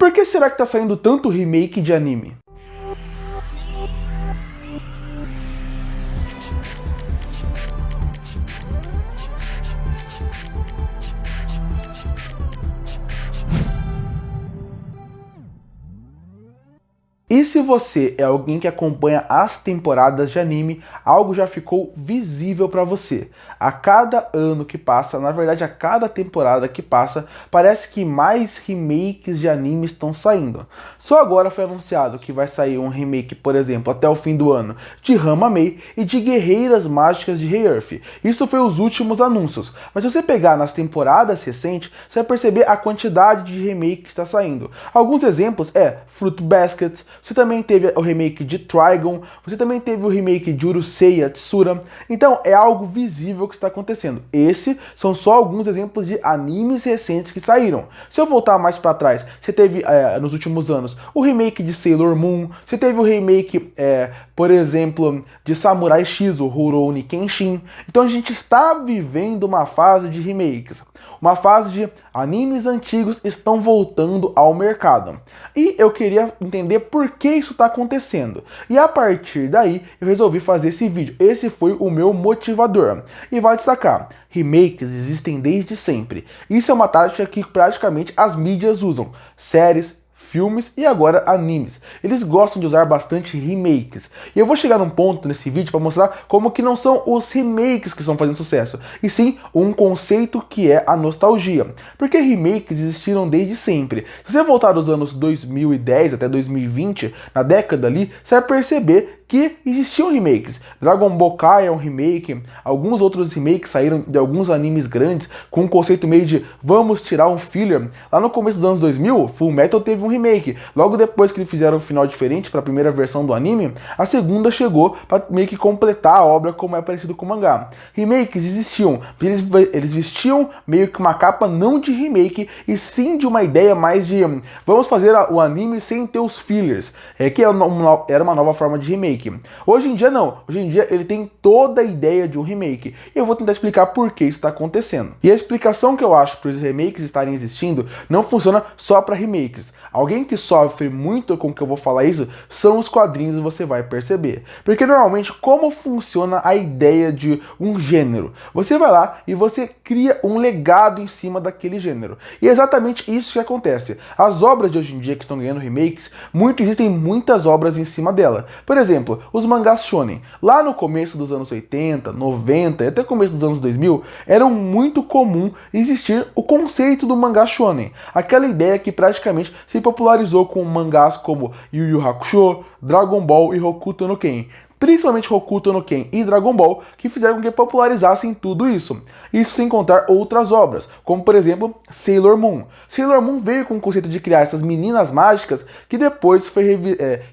por que será que tá saindo tanto remake de anime? E se você é alguém que acompanha as temporadas de anime, algo já ficou visível para você. A cada ano que passa, na verdade a cada temporada que passa, parece que mais remakes de anime estão saindo. Só agora foi anunciado que vai sair um remake, por exemplo, até o fim do ano, de Rama-Mei e de Guerreiras Mágicas de Rei-Earth. Isso foi os últimos anúncios. Mas se você pegar nas temporadas recentes, você vai perceber a quantidade de remake que está saindo. Alguns exemplos é Fruit Basket, você também teve o remake de Trigon, você também teve o remake de Urusei Yatsura. Então é algo visível que está acontecendo. Esses são só alguns exemplos de animes recentes que saíram. Se eu voltar mais para trás, você teve nos últimos anos o remake de Sailor Moon, você teve o remake, por exemplo, de Samurai X, o Rurouni Kenshin. Então a gente está vivendo uma fase de remakes. Uma fase de animes antigos estão voltando ao mercado. E eu queria entender por que isso está acontecendo. E a partir daí eu resolvi fazer esse vídeo. Esse foi o meu motivador. E vai destacar, remakes existem desde sempre. Isso é uma tática que praticamente as mídias usam. Séries, filmes e agora animes. Eles gostam de usar bastante remakes. E eu vou chegar num ponto nesse vídeo para mostrar como que não são os remakes que estão fazendo sucesso, e sim um conceito que é a nostalgia. Porque remakes existiram desde sempre. Se você voltar dos anos 2010 até 2020, na década ali, você vai perceber que existiam remakes. Dragon Ball Kai é um remake, alguns outros remakes saíram de alguns animes grandes com um conceito meio de vamos tirar um filler. Lá no começo dos anos 2000, Fullmetal teve um remake. Logo depois que eles fizeram um final diferente para a primeira versão do anime, a segunda chegou para meio que completar a obra como é parecido com o mangá. Remakes existiam, eles vestiam meio que uma capa não de remake, e sim de uma ideia mais de vamos fazer o anime sem ter os fillers, que era uma nova forma de remake. Hoje em dia não, hoje em dia ele tem toda a ideia de um remake, e eu vou tentar explicar por que isso está acontecendo. E a explicação que eu acho para os remakes estarem existindo não funciona só para remakes. Alguém que sofre muito com o que eu vou falar isso são os quadrinhos, você vai perceber. Porque normalmente como funciona a ideia de um gênero? Você vai lá e você cria um legado em cima daquele gênero. E é exatamente isso que acontece. As obras de hoje em dia que estão ganhando remakes, existem muitas obras em cima dela. Por exemplo, os mangás shonen. Lá no começo dos anos 80, 90 e até o começo dos anos 2000, era muito comum existir o conceito do mangá shonen. Aquela ideia que praticamente se popularizou com mangás como Yu Yu Hakusho, Dragon Ball e Hokuto no Ken. Principalmente Hokuto no Ken e Dragon Ball, que fizeram com que popularizassem tudo isso. Isso sem contar outras obras, como por exemplo Sailor Moon. Sailor Moon veio com o conceito de criar essas meninas mágicas que depois foi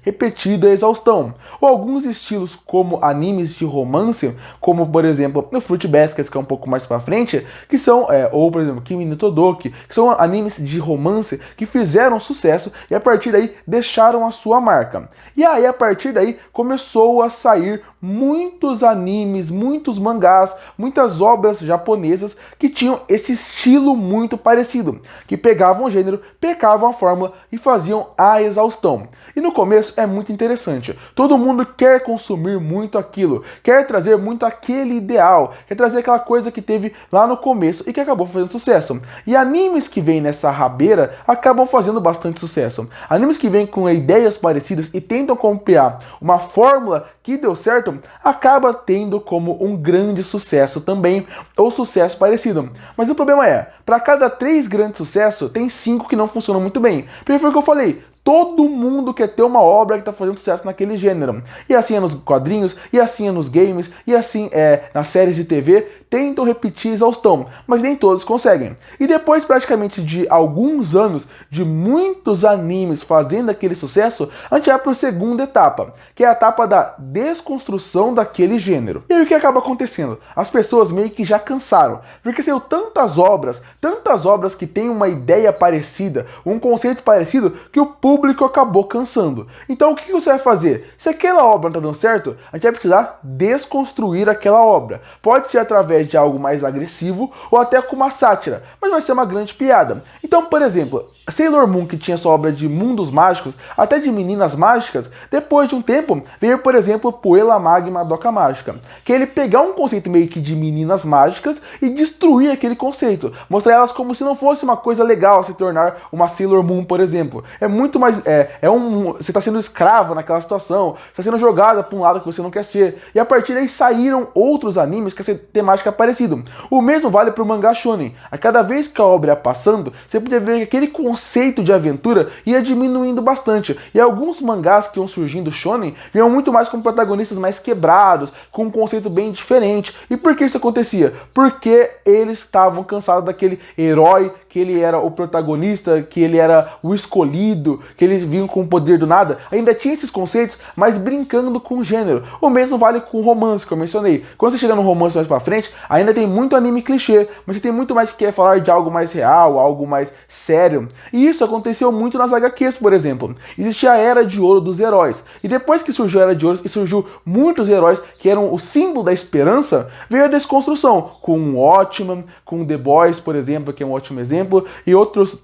repetida a exaustão. Ou alguns estilos como animes de romance, como por exemplo no Fruit Basket, que é um pouco mais pra frente, que são, ou por exemplo Kimi no Todoke, que são animes de romance que fizeram sucesso e a partir daí deixaram a sua marca. E aí a partir daí começou a sair muitos animes, muitos mangás, muitas obras japonesas que tinham esse estilo muito parecido, que pegavam o gênero, pegavam a fórmula e faziam a exaustão. E no começo é muito interessante. Todo mundo quer consumir muito aquilo, quer trazer muito aquele ideal, quer trazer aquela coisa que teve lá no começo e que acabou fazendo sucesso. E animes que vêm nessa rabeira acabam fazendo bastante sucesso. Animes que vêm com ideias parecidas e tentam copiar uma fórmula que deu certo, acaba tendo como um grande sucesso também, ou sucesso parecido. Mas o problema é, para cada 3 grandes sucessos, tem 5 que não funcionam muito bem. Porque foi o que eu falei, todo mundo quer ter uma obra que está fazendo sucesso naquele gênero. E assim é nos quadrinhos, e assim é nos games, e assim é nas séries de TV, tentam repetir exaustão, mas nem todos conseguem. E depois praticamente de alguns anos, de muitos animes fazendo aquele sucesso, a gente vai para a segunda etapa, que é a etapa da desconstrução daquele gênero. E aí o que acaba acontecendo? As pessoas meio que já cansaram, porque saiu tantas obras que têm uma ideia parecida, um conceito parecido, que o público acabou cansando. Então o que você vai fazer? Se aquela obra não está dando certo, a gente vai precisar desconstruir aquela obra. Pode ser através invés de algo mais agressivo ou até com uma sátira, mas vai ser uma grande piada. Então, por exemplo, Sailor Moon, que tinha sua obra de mundos mágicos, até de meninas mágicas, depois de um tempo veio, por exemplo, Puella Magma Doca Mágica, que é ele pegar um conceito meio que de meninas mágicas e destruir aquele conceito, mostrar elas como se não fosse uma coisa legal se tornar uma Sailor Moon, por exemplo. É muito mais, você está sendo escrava naquela situação, está sendo jogada para um lado que você não quer ser, e a partir daí saíram outros animes com essa temática parecida. O mesmo vale para o mangá shonen. A cada vez que a obra ia passando, você podia ver que aquele conceito de aventura ia diminuindo bastante, e alguns mangás que iam surgindo shonen vinham muito mais com protagonistas mais quebrados, com um conceito bem diferente. E por que isso acontecia? Porque eles estavam cansados daquele herói, que ele era o protagonista, que ele era o escolhido, que eles vinham com o poder do nada. Ainda tinha esses conceitos, mas brincando com o gênero. O mesmo vale com o romance, que eu mencionei. Quando você chega no romance mais pra frente, ainda tem muito anime clichê, mas você tem muito mais que quer falar de algo mais real, algo mais sério. E isso aconteceu muito nas HQs, por exemplo. Existia a Era de Ouro dos heróis. E depois que surgiu a Era de Ouro, e surgiu muitos heróis que eram o símbolo da esperança, veio a desconstrução, com o Watchmen, com The Boys, por exemplo, que é um ótimo exemplo, e outros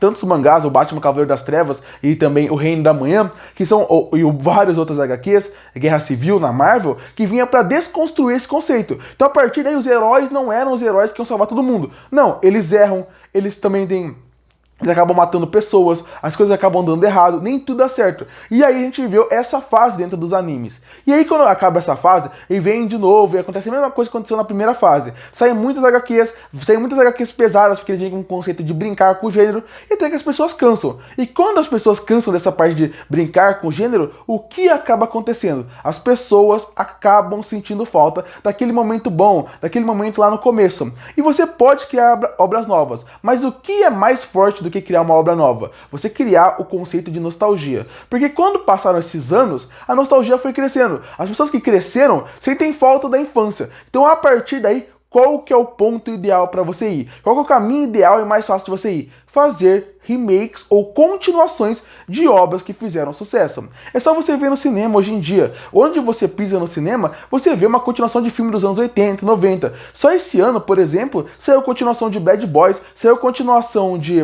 tantos mangás, o Batman Cavaleiro das Trevas e também o Reino da Manhã, que são e vários outros HQs, Guerra Civil na Marvel, que vinha para desconstruir esse conceito. Então a partir daí os heróis não eram os heróis que iam salvar todo mundo. Não, eles erram, eles também eles acabam matando pessoas, as coisas acabam dando errado, nem tudo dá certo. E aí a gente viu essa fase dentro dos animes. E aí quando acaba essa fase, e vem de novo, e acontece a mesma coisa que aconteceu na primeira fase. Saem muitas HQs pesadas, porque eles vêm com um conceito de brincar com o gênero, e até que as pessoas cansam. E quando as pessoas cansam dessa parte de brincar com o gênero, o que acaba acontecendo? As pessoas acabam sentindo falta daquele momento bom, daquele momento lá no começo. E você pode criar obras novas, mas o que é mais forte do que criar uma obra nova? Você criar o conceito de nostalgia. Porque quando passaram esses anos, a nostalgia foi crescendo. As pessoas que cresceram sentem falta da infância. Então, a partir daí, qual que é o ponto ideal para você ir? Qual que é o caminho ideal e mais fácil de você ir? Fazer remakes ou continuações de obras que fizeram sucesso. É só você ver no cinema hoje em dia. Onde você pisa no cinema, você vê uma continuação de filme dos anos 80, 90. Só esse ano, por exemplo, saiu continuação de Bad Boys, saiu continuação de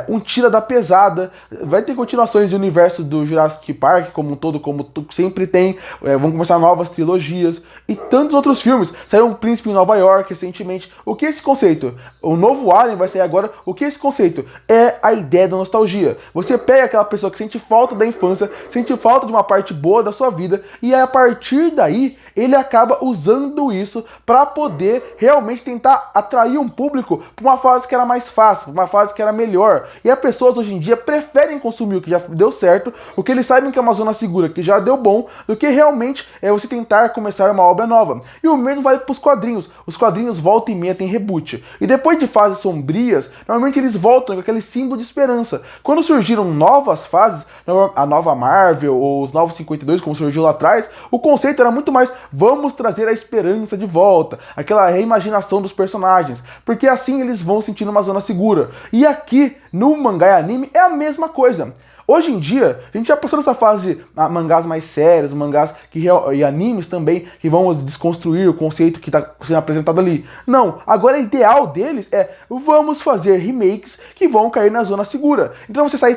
Um Tira da Pesada, vai ter continuações de universo do Jurassic Park como um todo, como sempre tem, vão começar novas trilogias e tantos outros filmes. Saiu Um Príncipe em Nova York recentemente. O que é esse conceito? O novo Alien vai sair agora. O que é esse conceito? É a ideia da nostalgia. Você pega aquela pessoa que sente falta da infância, sente falta de uma parte boa da sua vida, e a partir daí ele acaba usando isso para poder realmente tentar atrair um público para uma fase que era mais fácil, uma fase que era melhor. E as pessoas hoje em dia preferem consumir o que já deu certo, o que eles sabem que é uma zona segura, que já deu bom, do que realmente você tentar começar uma obra nova. E o mesmo vale para os quadrinhos. Os quadrinhos volta e meia tem reboot. E depois de fases sombrias, normalmente eles voltam com aquele símbolo de esperança. Quando surgiram novas fases, a nova Marvel ou os novos 52, como surgiu lá atrás, o conceito era muito mais: vamos trazer a esperança de volta, aquela reimaginação dos personagens, porque assim eles vão sentindo uma zona segura. E aqui no mangá e anime é a mesma coisa. Hoje em dia, a gente já passou dessa fase de mangás mais sérios, mangás e animes também, que vão desconstruir o conceito que está sendo apresentado ali. Não, agora o ideal deles é: vamos fazer remakes que vão cair na zona segura. Então você sai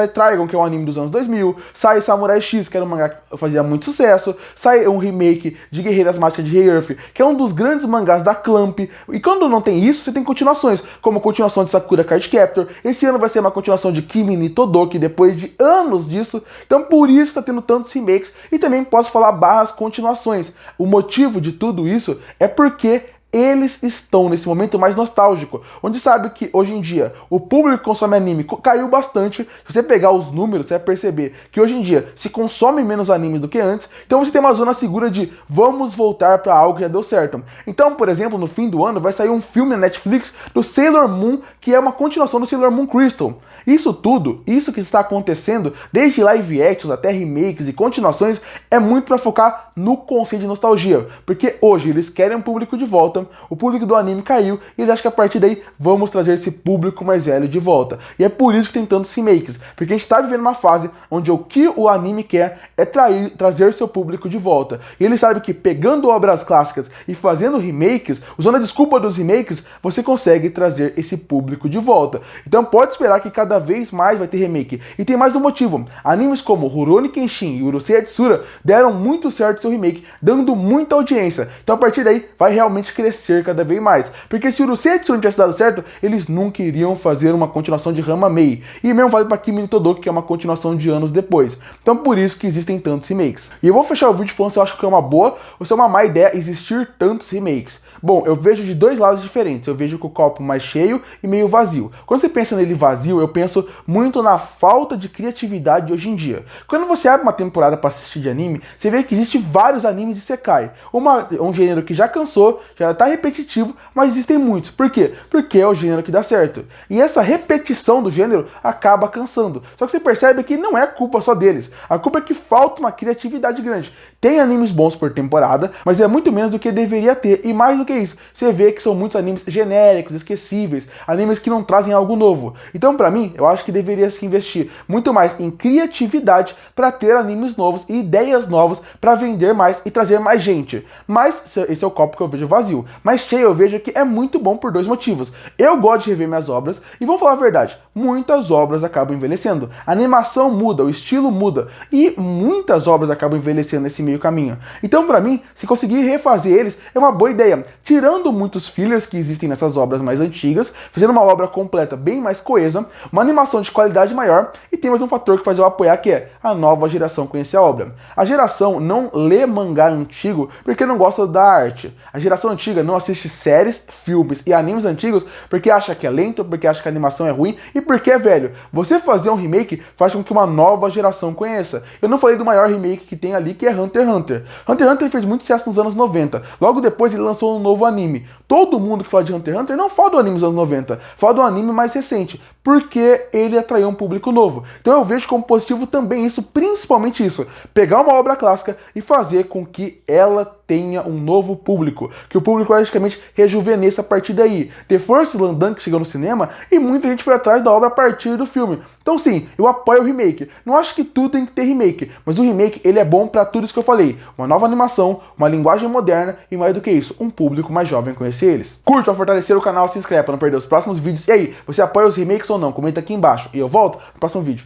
Trigun, que é um anime dos anos 2000, sai Samurai X, que era um mangá que fazia muito sucesso, sai um remake de Guerreiras Mágicas de Rei-Earth, que é um dos grandes mangás da Clamp. E quando não tem isso, você tem continuações, como a continuação de Sakura Card Captor. Esse ano vai ser uma continuação de Kimi ni Todoki, depois de anos disso. Então por isso está tendo tantos remakes. E também posso falar barras continuações. O motivo de tudo isso é porque eles estão nesse momento mais nostálgico, onde sabe que hoje em dia o público que consome anime caiu bastante. Se você pegar os números, você vai perceber que hoje em dia se consome menos anime do que antes. Então você tem uma zona segura de vamos voltar para algo que já deu certo. Então, por exemplo, no fim do ano vai sair um filme na Netflix do Sailor Moon, que é uma continuação do Sailor Moon Crystal. Isso tudo, isso que está acontecendo, desde live actions até remakes e continuações, é muito para focar no conceito de nostalgia, porque hoje eles querem um público de volta, volta, o público do anime caiu e eles acham que a partir daí vamos trazer esse público mais velho de volta. E é por isso que tem tantos remakes, porque a gente tá vivendo uma fase onde o que o anime quer é trazer seu público de volta. E ele sabe que pegando obras clássicas e fazendo remakes, usando a desculpa dos remakes, você consegue trazer esse público de volta. Então pode esperar que cada vez mais vai ter remake. E tem mais um motivo. Animes como Rurouni Kenshin e Urusei Yatsura deram muito certo seu remake, dando muita audiência. Então a partir daí vai realmente crescer cada vez mais. Porque se Urusei Yatsura não tivesse dado certo, eles nunca iriam fazer uma continuação de Ranma Mei. E mesmo vale para Kimi no Todoke, que é uma continuação de anos depois. Então por isso que existem tantos remakes. E eu vou fechar o vídeo falando se eu acho que é uma boa ou se é uma má ideia existir tantos remakes. Bom, eu vejo de dois lados diferentes. Eu vejo com o copo mais cheio e meio vazio. Quando você pensa nele vazio, eu penso muito na falta de criatividade hoje em dia. Quando você abre uma temporada para assistir de anime, você vê que existe vários animes de Isekai. Um gênero que já cansou, já está repetitivo, mas existem muitos. Por quê? Porque é o gênero que dá certo. E essa repetição do gênero acaba cansando. Só que você percebe que não é culpa só deles. A culpa é que falta uma criatividade grande. Tem animes bons por temporada, mas é muito menos do que deveria ter. E mais do que isso, você vê que são muitos animes genéricos, esquecíveis, animes que não trazem algo novo. Então, pra mim, eu acho que deveria se investir muito mais em criatividade para ter animes novos e ideias novas para vender mais e trazer mais gente. Mas esse é o copo que eu vejo vazio. Mas cheio eu vejo que é muito bom por dois motivos. Eu gosto de rever minhas obras e vou falar a verdade, muitas obras acabam envelhecendo. A animação muda, o estilo muda e muitas obras acabam envelhecendo nesse meio caminho. Então, pra mim, se conseguir refazer eles, é uma boa ideia. Tirando muitos fillers que existem nessas obras mais antigas, fazendo uma obra completa bem mais coesa, uma animação de qualidade maior e tem mais um fator que faz eu apoiar, que é a nova geração conhecer a obra. A geração não lê mangá antigo porque não gosta da arte. A geração antiga não assiste séries, filmes e animes antigos porque acha que é lento, porque acha que a animação é ruim e porque é velho. Você fazer um remake faz com que uma nova geração conheça. Eu não falei do maior remake que tem ali, que é Hunter x Hunter. Hunter x Hunter fez muito sucesso nos anos 90. Logo depois ele lançou um novo anime. Todo mundo que fala de Hunter x Hunter não fala do anime dos anos 90, fala do anime mais recente, porque ele atraiu um público novo. Então eu vejo como positivo também isso, principalmente isso, pegar uma obra clássica e fazer com que ela tenha um novo público, que o público logicamente rejuvenesça a partir daí. The First Slam Dunk chegou no cinema e muita gente foi atrás da obra a partir do filme. Então sim, eu apoio o remake. Não acho que tudo tem que ter remake, mas o remake ele é bom para tudo isso que eu falei. Uma nova animação, uma linguagem moderna e mais do que isso, um público mais jovem conhecer eles. Curte para fortalecer o canal, se inscreve para não perder os próximos vídeos. E aí, você apoia os remakes ou não? Comenta aqui embaixo e eu volto no próximo vídeo.